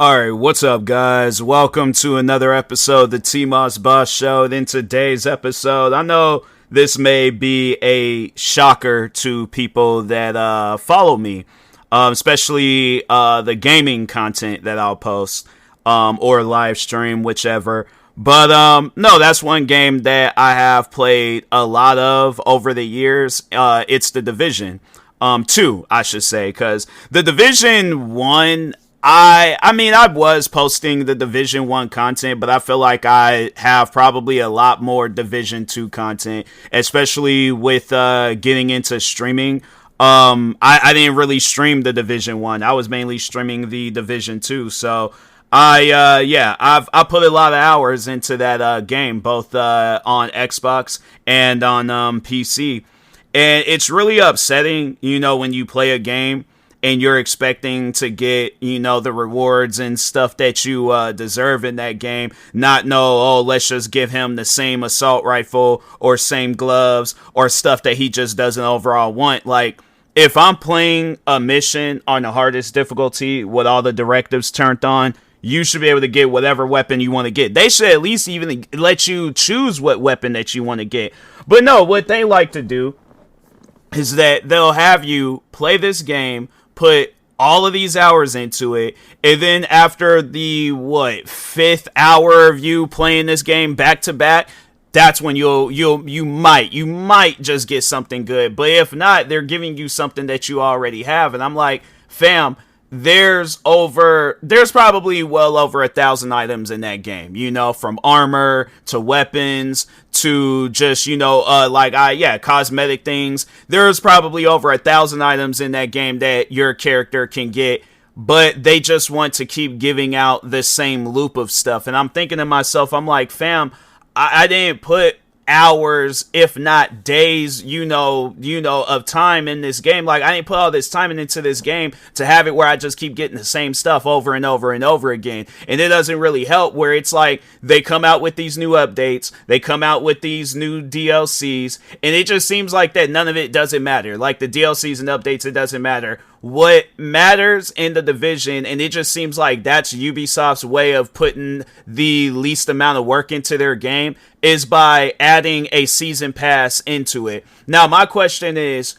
Alright, what's up, guys? Welcome to another episode of the TMossBoss Show. In today's episode, I know this may be a shocker to people that follow me, especially the gaming content that I'll post or live stream, whichever. But no, that's one game that I have played a lot of over the years. It's The Division 2, I should say, because The Division 1... I mean, I was posting the Division 1 content, but I feel like I have probably a lot more Division 2 content, especially with getting into streaming. I didn't really stream the Division 1. I was mainly streaming the Division 2. So I put a lot of hours into that game, both on Xbox and on PC. And it's really upsetting, when you play a game and you're expecting to get, the rewards and stuff that you deserve in that game. Not know, let's just give him the same assault rifle or same gloves or stuff that he just doesn't overall want. Like, if I'm playing a mission on the hardest difficulty with all the directives turned on, you should be able to get whatever weapon you want to get. They should at least even let you choose what weapon that you want to get. But no, what they like to do is that they'll have you play this game, put all of these hours into it, and then after the fifth hour of you playing this game back to back, that's when you might just get something good. But if not, they're giving you something that you already have, and I'm like, fam, there's probably well over 1,000 items in that game, from armor to weapons to just, cosmetic things. There's probably over 1,000 items in that game that your character can get, but they just want to keep giving out the same loop of stuff. And I'm thinking to myself, I'm like, fam, I didn't put hours, if not days, of time in this game. Like, I didn't put all this time into this game to have it where I just keep getting the same stuff over and over and over again. And it doesn't really help where it's like they come out with these new updates, they come out with these new DLCs, and it just seems like that none of it doesn't matter. Like the DLCs and updates, it doesn't matter. What matters in the Division, and it just seems like that's Ubisoft's way of putting the least amount of work into their game, is by adding a season pass into it. Now, my question is,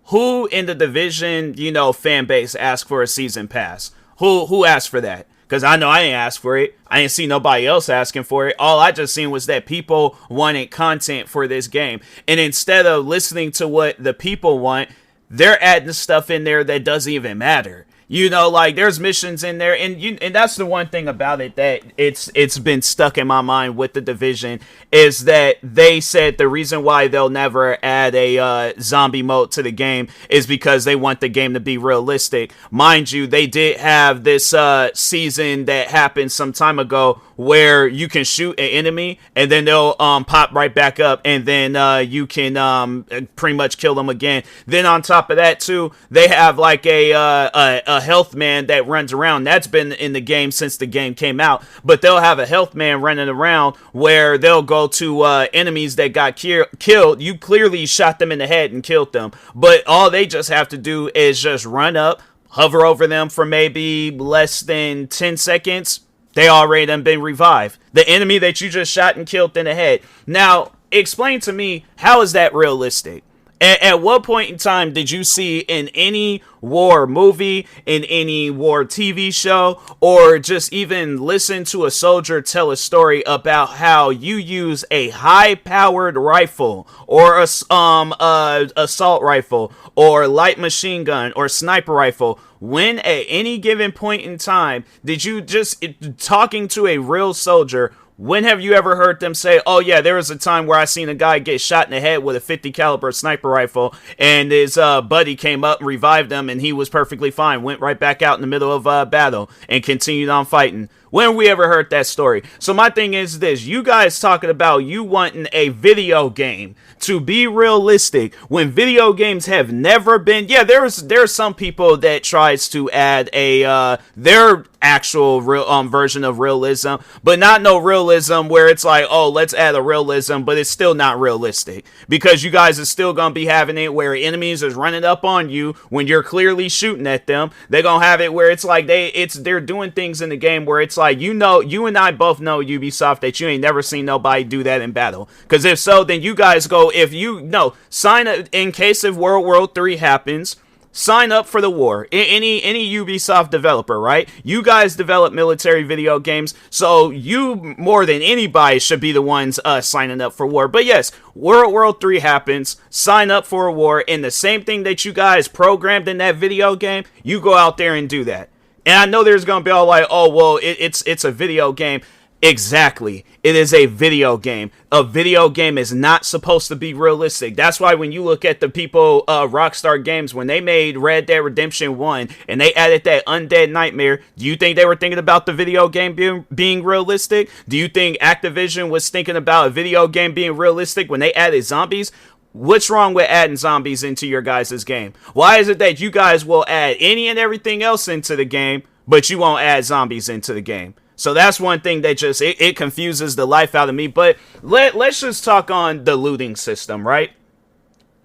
who in the Division, fan base asked for a season pass? Who asked for that? Because I know I didn't ask for it. I didn't see nobody else asking for it. All I just seen was that people wanted content for this game. And instead of listening to what the people want, they're adding stuff in there that doesn't even matter. There's missions in there, and that's the one thing about it that it's been stuck in my mind with the Division, is that they said the reason why they'll never add a zombie mode to the game is because they want the game to be realistic. Mind you, they did have this season that happened some time ago where you can shoot an enemy and then they'll pop right back up, and then you can pretty much kill them again. Then on top of that too, they have like a health man that runs around. That's been in the game since the game came out, but they'll have a health man running around where they'll go to enemies that got killed. You clearly shot them in the head and killed them, but all they just have to do is just run up, hover over them for maybe less than 10 seconds. They already done been revived. The enemy that you just shot and killed in the head. Now, explain to me, how is that realistic? At what point in time did you see in any war movie, in any war TV show, or just even listen to a soldier tell a story about how you use a high-powered rifle or assault rifle or light machine gun or sniper rifle? When at any given point in time did you just, talking to a real soldier, when have you ever heard them say, oh yeah, there was a time where I seen a guy get shot in the head with a 50 caliber sniper rifle and his buddy came up and revived him and he was perfectly fine, went right back out in the middle of battle and continued on fighting? When have we ever heard that story? So my thing is this: you guys talking about you wanting a video game to be realistic when video games have never been. Yeah, there's some people that tries to add a their actual real version of realism, but not no realism where it's like, oh, let's add a realism, but it's still not realistic, because you guys are still gonna be having it where enemies is running up on you when you're clearly shooting at them. They're gonna have it where it's like they're doing things in the game where it's like, you know, you and I both know, Ubisoft, that you ain't never seen nobody do that in battle. Because if so, then you guys go, if you no sign up in case if World War III happens. Sign up for the war. Any Ubisoft developer, right? You guys develop military video games, so you more than anybody should be the ones signing up for war. But yes, World War III happens, sign up for a war, and the same thing that you guys programmed in that video game, you go out there and do that. And I know there's gonna be all like, oh well, it's a video game. Exactly. It is a video game. A video game is not supposed to be realistic. That's why when you look at the people, Rockstar Games, when they made Red Dead Redemption 1 and they added that Undead Nightmare, do you think they were thinking about the video game being realistic? Do you think Activision was thinking about a video game being realistic when they added zombies? What's wrong with adding zombies into your guys' game? Why is it that you guys will add any and everything else into the game, but you won't add zombies into the game? So that's one thing that just, it confuses the life out of me. But let's just talk on the looting system, right?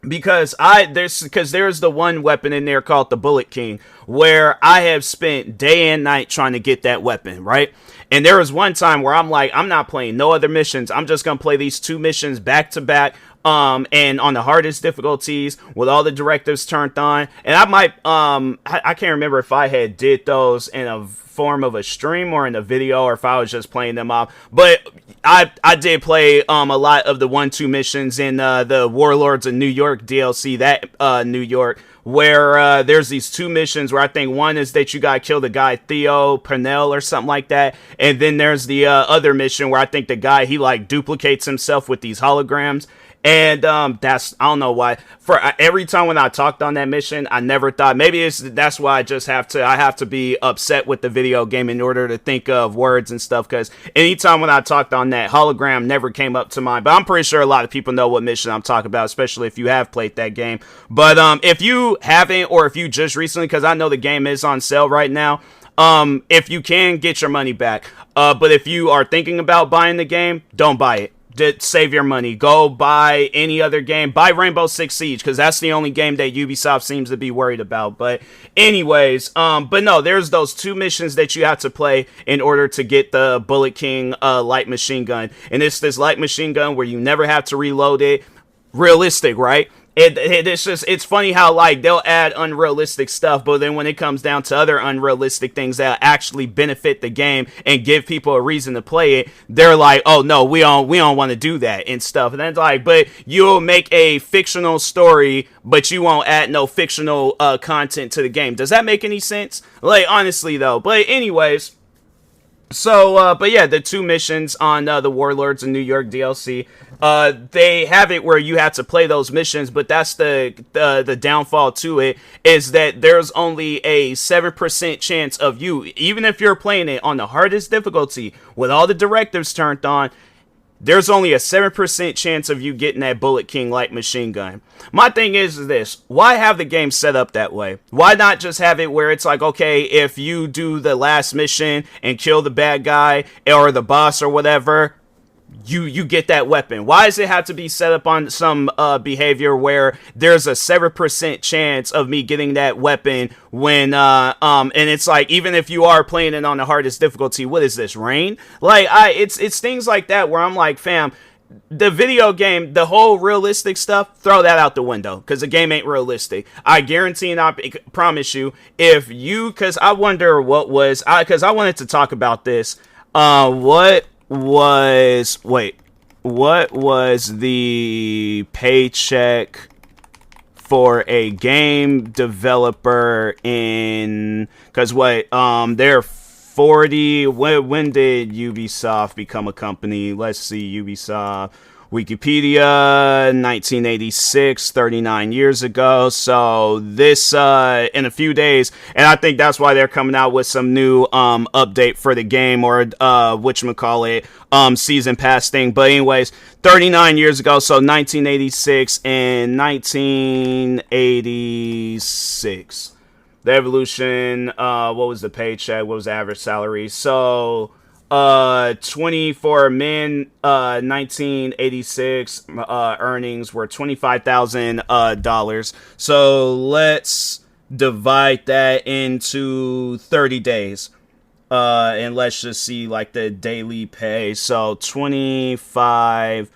Because there's the one weapon in there called the Bullet King, where I have spent day and night trying to get that weapon, right? And there was one time where I'm like, I'm not playing no other missions. I'm just going to play these 2 missions back to back. And on the hardest difficulties with all the directives turned on. And I might, I can't remember if I had did those in a form of a stream or in a video, or if I was just playing them off. But I did play a lot of the 1-2 missions in the Warlords of New York DLC, that New York, where there's these 2 missions where I think one is that you gotta kill the guy Theo Purnell or something like that, and then there's the other mission where I think the guy, he like duplicates himself with these holograms. And that's, I don't know why, for every time when I talked on that mission, I never thought, maybe that's why I have to be upset with the video game in order to think of words and stuff, because anytime when I talked on that, hologram never came up to mind. But I'm pretty sure a lot of people know what mission I'm talking about, especially if you have played that game. But if you haven't, or if you just recently, because I know the game is on sale right now, if you can, get your money back. But if you are thinking about buying the game, don't buy it. Save your money. Go buy any other game. Buy Rainbow Six Siege, because that's the only game that Ubisoft seems to be worried about. But anyways, but no, there's those 2 missions that you have to play in order to get the Bullet King light machine gun. And it's this light machine gun where you never have to reload it. Realistic, right? It's funny how like they'll add unrealistic stuff, but then when it comes down to other unrealistic things that actually benefit the game and give people a reason to play it, they're like, oh no, we don't want to do that and stuff. And then it's like, but you'll make a fictional story, but you won't add no fictional content to the game. Does that make any sense? Like, honestly though. But anyways, so, but yeah, the 2 missions on the Warlords in New York DLC, they have it where you have to play those missions, but that's the downfall to it, is that there's only a 7% chance of you, even if you're playing it on the hardest difficulty with all the directives turned on, there's only a 7% chance of you getting that Bullet King light machine gun. My thing is this: why have the game set up that way? Why not just have it where it's like, okay, if you do the last mission and kill the bad guy or the boss or whatever, you get that weapon? Why does it have to be set up on some behavior where there's a 7% chance of me getting that weapon when and it's like, even if you are playing it on the hardest difficulty, what is this, rain? Like, it's things like that where I'm like, fam, the video game, the whole realistic stuff, throw that out the window, because the game ain't realistic. I guarantee and I promise you, if you, because I wonder what was, because I wanted to talk about this, what was the paycheck for a game developer in, because they're 40, when did Ubisoft become a company? Let's see, Ubisoft Wikipedia, 1986, 39 years ago. So this in a few days, and I think that's why they're coming out with some new update for the game, or whatchamacallit, season pass thing. But anyways, 39 years ago, so 1986 and 1986. The evolution, what was the paycheck? What was the average salary? So 20 for men, 1986 earnings were $25,000. So let's divide that into 30 days. And let's just see like the daily pay. So 25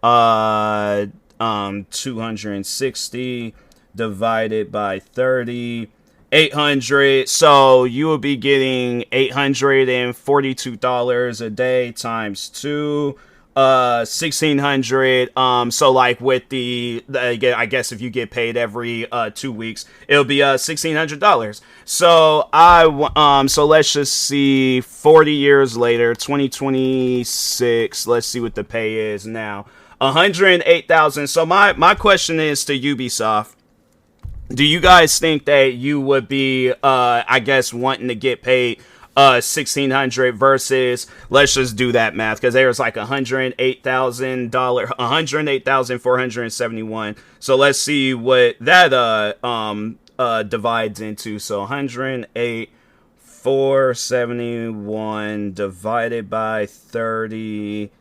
260 divided by 30, 800. So you will be getting $842 a day times 2, 1,600. So like with the I guess if you get paid every 2 weeks, it'll be $1,600. So so let's just see, 40 years later, 2026. Let's see what the pay is now. 108,000. So my question is to Ubisoft. Do you guys think that you would be, I guess, wanting to get paid $1,600 versus, let's just do that math, because there's like $108,000, $108,471. So let's see what that divides into. So 108,471 divided by 30.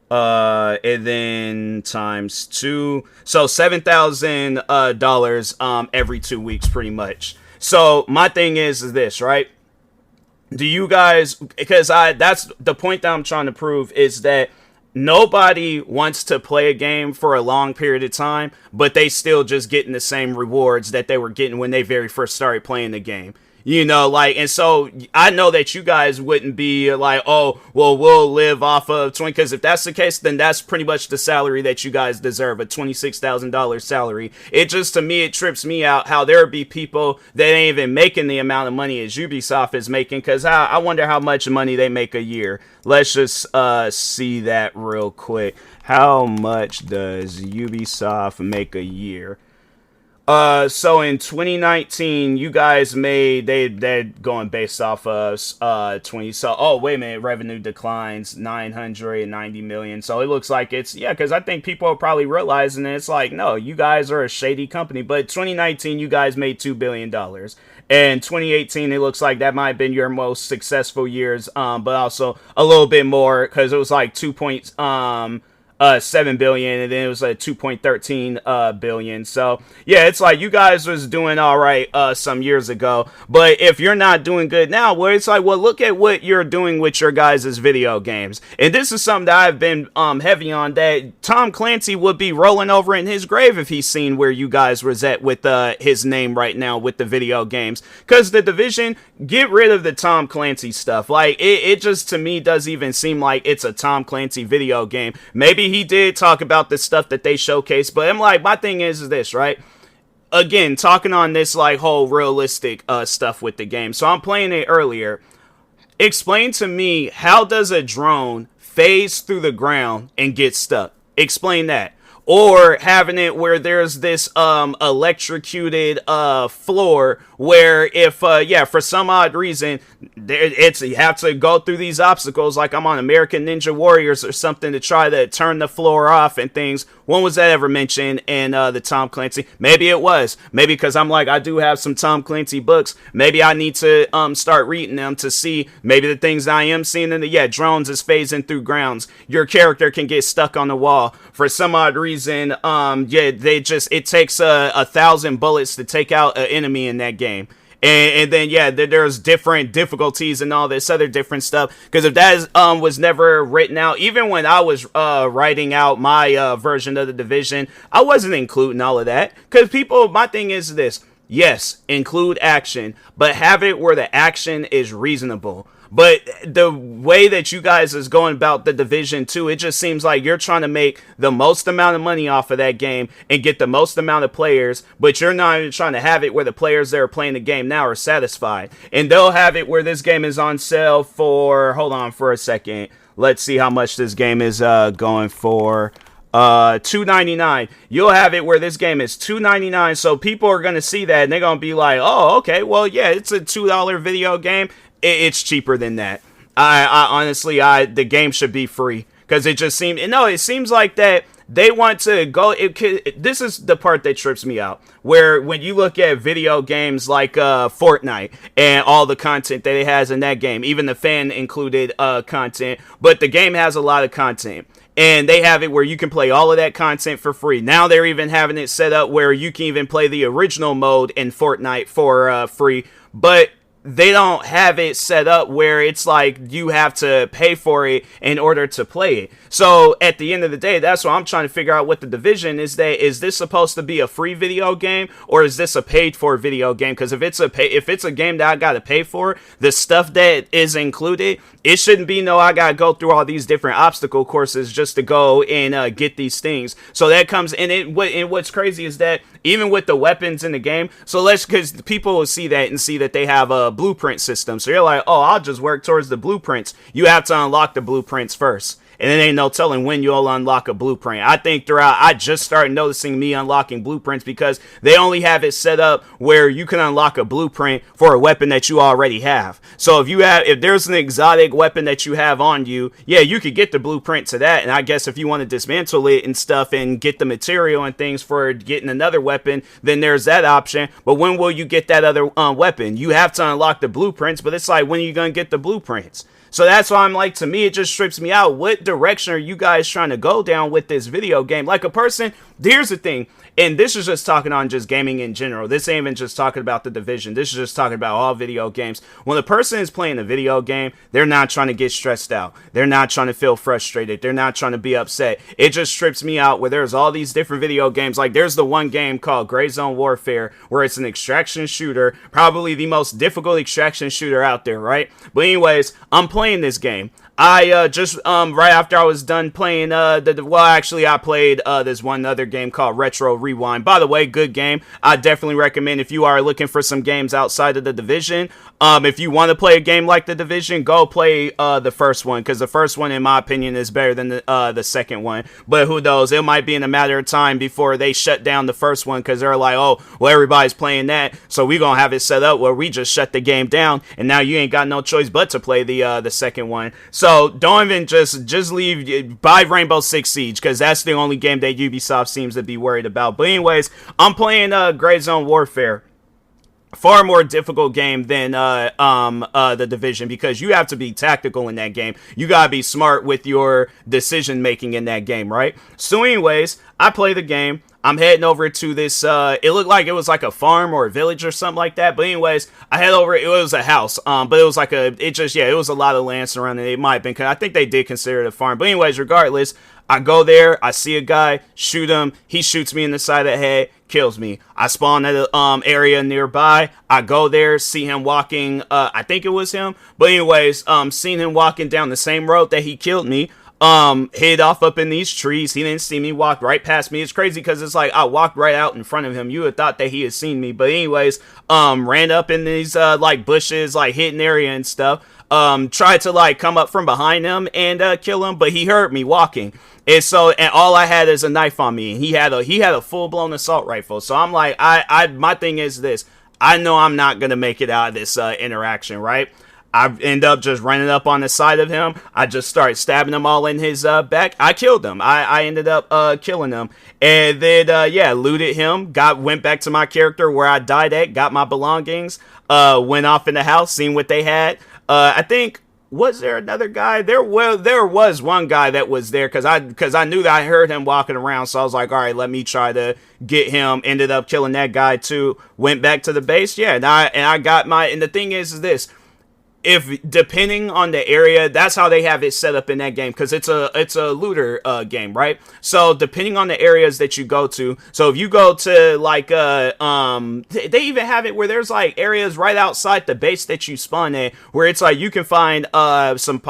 And then times 2, so $7,000 every 2 weeks, pretty much. So my thing is this, right? Do you guys, because that's the point that I'm trying to prove, is that nobody wants to play a game for a long period of time, but they still just getting the same rewards that they were getting when they very first started playing the game. You know, like, and so I know that you guys wouldn't be like, oh, well, we'll live off of 20, because if that's the case, then that's pretty much the salary that you guys deserve, a $26,000 salary. It just, to me, it trips me out how there would be people that ain't even making the amount of money as Ubisoft is making, because I wonder how much money they make a year. Let's just see that real quick. How much does Ubisoft make a year? So in 2019, you guys made, they're going based off of 20. So, oh, wait a minute, revenue declines 990 million. So it looks like it's, yeah, because I think people are probably realizing it's like, no, you guys are a shady company. But 2019, you guys made $2 billion. And 2018, it looks like that might have been your most successful years, but also a little bit more, because it was like 7 billion, and then it was like 2.13 billion. So yeah, it's like you guys was doing all right some years ago, but if you're not doing good now, well, it's like, well, look at what you're doing with your guys' video games. And this is something that I've been heavy on, that Tom Clancy would be rolling over in his grave if he's seen where you guys was at with his name right now with the video games. Because The Division, get rid of the Tom Clancy stuff. Like, it just, to me, doesn't even seem like it's a Tom Clancy video game. Maybe he did talk about the stuff that they showcased, but I'm like, my thing is this, right? Again, talking on this like whole realistic stuff with the game. So I'm playing it earlier. Explain to me, how does a drone phase through the ground and get stuck? Explain that. Or having it where there's this electrocuted floor where if for some odd reason you have to go through these obstacles, like I'm on American Ninja Warriors or something, to try to turn the floor off and things. When was that ever mentioned in the Tom Clancy? Maybe it was. Maybe because I'm like, I do have some Tom Clancy books. Maybe I need to start reading them to see maybe the things that I am seeing in the drones is phasing through grounds. Your character can get stuck on the wall for some odd reason. It takes 1,000 bullets to take out an enemy in that game. And then, there's different difficulties and all this other different stuff. Because if that was never written out, even when I was writing out my version of The Division, I wasn't including all of that. Because my thing is this. Yes, include action, but have it where the action is reasonable. But the way that you guys is going about The Division 2, it just seems like you're trying to make the most amount of money off of that game and get the most amount of players, but you're not even trying to have it where the players that are playing the game now are satisfied. And they'll have it where this game is on sale for, hold on for a second, let's see how much this game is going for. $2.99. You'll have it where this game is $2.99, so people are gonna see that and they're gonna be like, oh, okay, well, yeah, it's a $2 video game. It's cheaper than that. I honestly, the game should be free, because it just seems, no, it seems like that they want to go, this is the part that trips me out, where when you look at video games like Fortnite and all the content that it has in that game, even the fan included content, but the game has a lot of content. And they have it where you can play all of that content for free. Now they're even having it set up where you can even play the original mode in Fortnite for free. But they don't have it set up where it's like you have to pay for it in order to play it. So at the end of the day, that's what I'm trying to figure out with the Division is that, is this supposed to be a free video game or is this a paid for video game? Because if it's a game that I gotta pay for, the stuff that is included, it shouldn't be I gotta go through all these different obstacle courses just to go and get these things. So that comes in it. And what's crazy is that even with the weapons in the game, so because people will see that and see that they have a blueprint system. So you're like, oh, I'll just work towards the blueprints. You have to unlock the blueprints first. And it ain't no telling when you'll unlock a blueprint. I think I just started noticing me unlocking blueprints because they only have it set up where you can unlock a blueprint for a weapon that you already have. So if there's an exotic weapon that you have on you, yeah, you could get the blueprint to that. And I guess if you want to dismantle it and stuff and get the material and things for getting another weapon, then there's that option. But when will you get that other weapon? You have to unlock the blueprints, but it's like, when are you going to get the blueprints? So that's why I'm like, to me, it just trips me out. What direction are you guys trying to go down with this video game? Like a person, here's the thing, and this is just talking on just gaming in general. This ain't even just talking about the Division. This is just talking about all video games. When a person is playing a video game, they're not trying to get stressed out. They're not trying to feel frustrated. They're not trying to be upset. It just trips me out where there's all these different video games. Like there's the one game called Gray Zone Warfare where it's an extraction shooter, probably the most difficult extraction shooter out there, right? But anyways, I'm playing this game. I just right after I was done playing I played this one other game called Retro Rewind. By the way, good game. I definitely recommend if you are looking for some games outside of the Division. If you want to play a game like the Division, go play the first one, because the first one, in my opinion, is better than the second one. But who knows? It might be in a matter of time before they shut down the first one, because they're like, oh, well, everybody's playing that, so we gonna have it set up where we just shut the game down, and now you ain't got no choice but to play the second one. So don't even just leave, buy Rainbow Six Siege, because that's the only game that Ubisoft seems to be worried about. But anyways, I'm playing Gray Zone Warfare. Far more difficult game than the Division, because you have to be tactical in that game. You gotta be smart with your decision making in that game, right? So anyways, I play the game. I'm heading over to this, it looked like it was like a farm or a village or something like that. But anyways, I head over, it was a house, but it was like it was a lot of land surrounding it. It might have been, I think they did consider it a farm. But anyways, regardless, I go there, I see a guy, shoot him, he shoots me in the side of the head, kills me. I spawn at a area nearby, I go there, see him walking, I think it was him. But anyways, seen him walking down the same road that he killed me. Hid off up in these trees. He didn't see me, walked right past me. It's crazy because it's like I walked right out in front of him. You would thought that he had seen me. But anyways, ran up in these like bushes, like hidden area and stuff. Tried to like come up from behind him and kill him, but he heard me walking. And all I had is a knife on me, and he had a full-blown assault rifle. So I'm like, my thing is this. I know I'm not gonna make it out of this interaction, right? I end up just running up on the side of him. I just started stabbing him all in his back. I killed him. I ended up killing him. And then, looted him. Went back to my character where I died at. Got my belongings. Went off in the house, seen what they had. I think, was there another guy? There was one guy that was there because I knew that I heard him walking around. So I was like, all right, let me try to get him. Ended up killing that guy too. Went back to the base. Yeah, and I got and the thing is this. If depending on the area, that's how they have it set up in that game, because it's a looter game, right? So depending on the areas that you go to, so if you go to like they even have it where there's like areas right outside the base that you spawn at, where it's like you can find some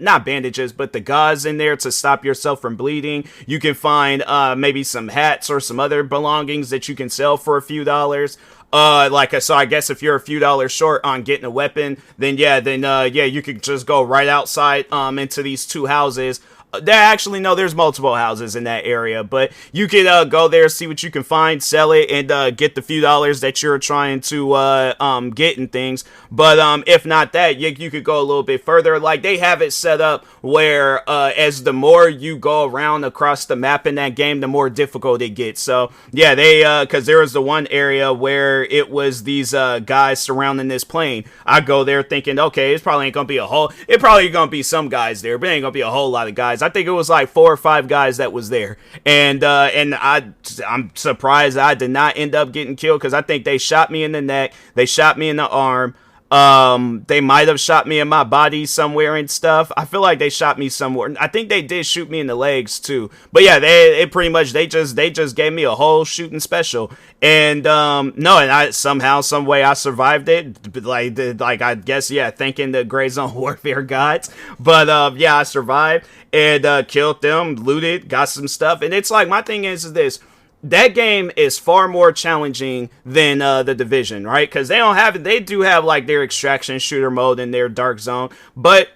not bandages, but the gauze in there to stop yourself from bleeding. You can find maybe some hats or some other belongings that you can sell for a few dollars. So I guess if you're a few dollars short on getting a weapon, then you could just go right outside into these two houses. actually, no, there's multiple houses in that area, but you could go there, see what you can find, sell it, and get the few dollars that you're trying to get and things. But if not that, you could go a little bit further. Like, they have it set up where as the more you go around across the map in that game, the more difficult it gets. So yeah, they because there was the one area where it was these guys surrounding this plane. I go there thinking, okay, it's probably ain't gonna be it probably gonna be some guys there, but it ain't gonna be a whole lot of guys. I think it was like 4 or 5 guys that was there, and I'm surprised I did not end up getting killed, because I think they shot me in the neck, they shot me in the arm. They might have shot me in my body somewhere and stuff. I feel like they shot me somewhere. I think they did shoot me in the legs too. But yeah, they just gave me a whole shooting special. And and I somehow, some way I survived it. Like I guess, yeah, thanking the Gray Zone Warfare gods. But yeah, I survived and killed them, looted, got some stuff. And it's like, my thing is this. That game is far more challenging than the Division, right? Because they do have like their extraction shooter mode and their Dark Zone, but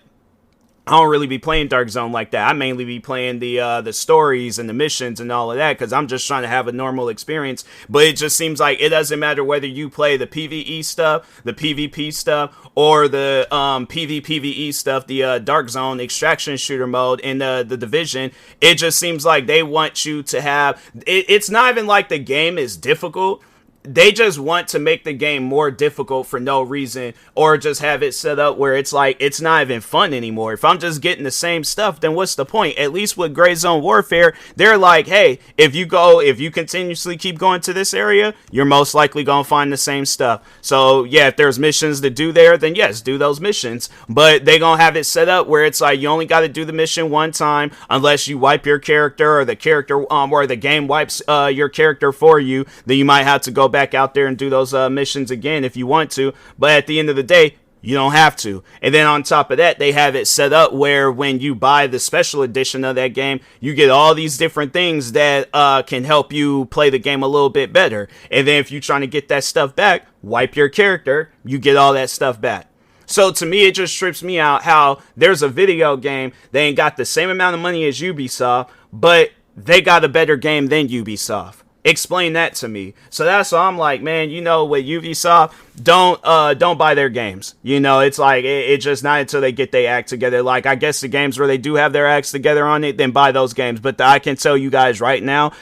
I don't really be playing Dark Zone like that. I mainly be playing the stories and the missions and all of that, because I'm just trying to have a normal experience. But it just seems like it doesn't matter whether you play the PvE stuff, the PvP stuff, or the PvPvE stuff, the Dark Zone extraction shooter mode in the Division. It just seems like they want you to have it's not even like the game is difficult. They just want to make the game more difficult for no reason, or just have it set up where it's like, it's not even fun anymore. If I'm just getting the same stuff, then what's the point? At least with Gray Zone Warfare, they're like, hey, if you continuously keep going to this area, you're most likely gonna find the same stuff. So yeah, if there's missions to do there, then yes, do those missions. But they gonna have it set up where it's like, you only got to do the mission one time, unless you wipe your character, or the character or the game wipes your character for you. Then you might have to go back out there and do those missions again if you want to, but at the end of the day, you don't have to. And then on top of that, they have it set up where when you buy the special edition of that game, you get all these different things that can help you play the game a little bit better. And then if you're trying to get that stuff back, wipe your character, you get all that stuff back. So to me, it just trips me out how there's a video game, they ain't got the same amount of money as Ubisoft, but they got a better game than Ubisoft. Explain that to me. So that's why I'm like, man, with Ubisoft, don't buy their games. It's like, it's just not until they get their act together. Like, I guess the games where they do have their acts together on it, then buy those games. But I can tell you guys right now,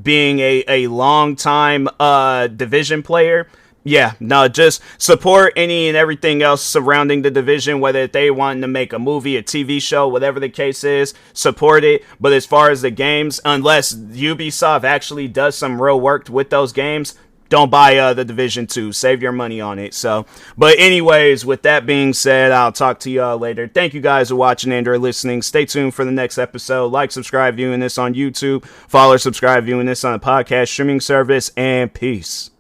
being a long time Division player, yeah, no, just support any and everything else surrounding the Division, whether they want to make a movie, a TV show, whatever the case is, support it. But as far as the games, unless Ubisoft actually does some real work with those games, don't buy the Division 2. Save your money on it. So, but anyways, with that being said, I'll talk to y'all later. Thank you guys for watching and or listening. Stay tuned for the next episode. Like, subscribe, viewing this on YouTube. Follow, subscribe, viewing this on a podcast streaming service. And peace.